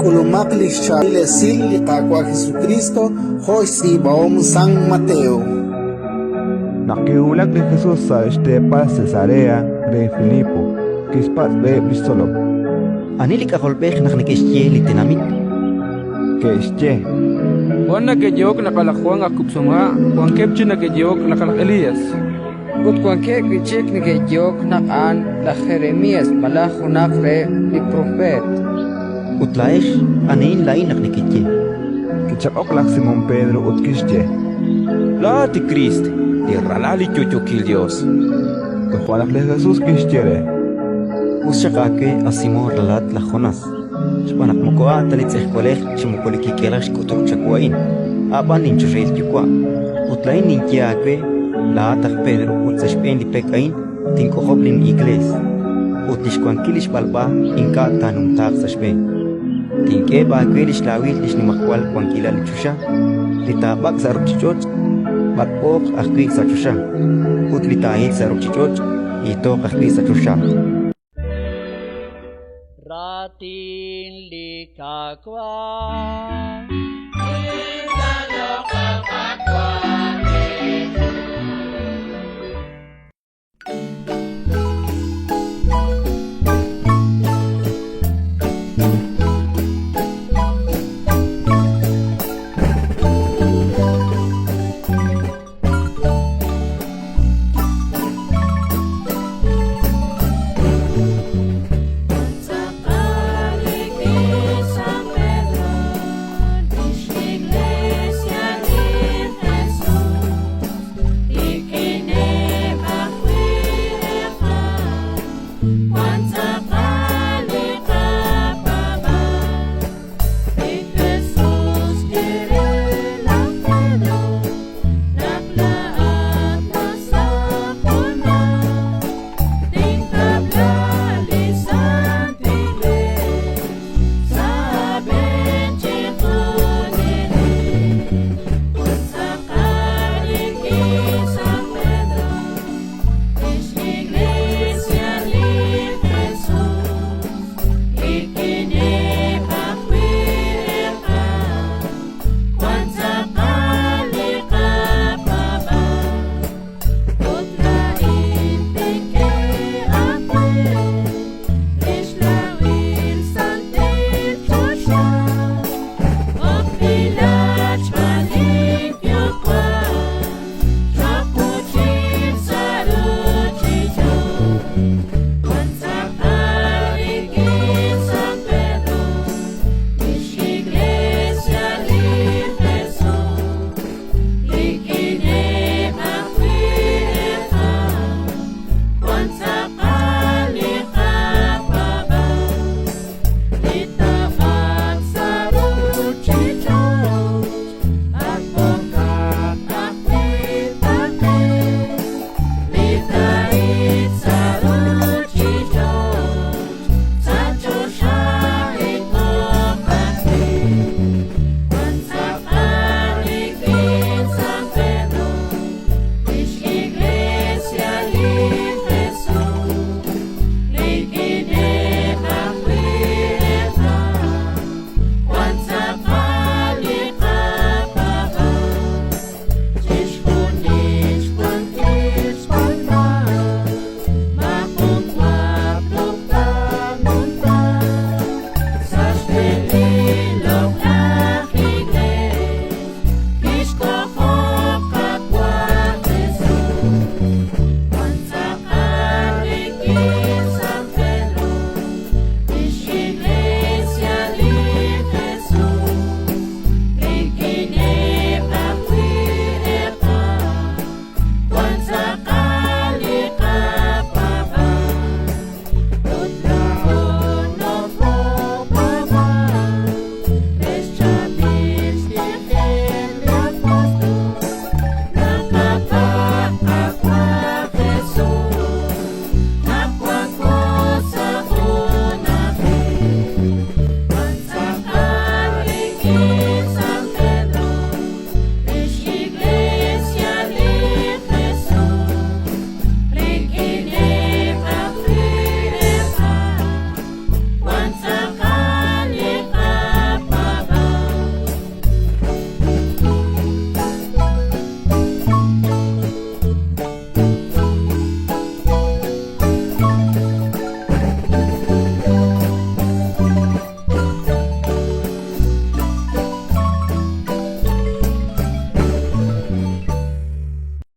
Kulumakli siya ilesil ni Kapwa Jesucristo, hoy si Baom San Mateo. Nakiulag ni Jesús sa Estepa Cesarea de Filipo, kispas de Bristolop. Anilik akolbek naknikisye litinamit. Kesye, Juan na kejok nakalakwang akupsunga, Juan kepchi na kejok nakalak Elias. Kut kuanke kichik ni kejok nakan la Jeremías malahunak re ni propet. Utlaesh anin lain naknikitye. kichapok lak Simon Pedro ut kisye. La ti Christ, ti ralali chuchukil Dios. Tujuanak ni Jesús kisye re. Usyakake asimor lalat la Jonas. Shpanak mokoa talitzeh kolej chimokolikikelash kutuk chakwain. Aban ninchurreil yukwa. Utlain ninkiakwe la atak Pedro utsashpen li pekain tinkohoblin igles. Utlishkuankilish balba inka tanum tak sashpe. Tinke ba kwelish lawil lish ni makwal kwankila lichusha. Litabak sarukchichoch. Bakpok akwik sachusha. Utlitahit sarukchichoch. Itok akwik sachusha. Ratin likakwa Thank you.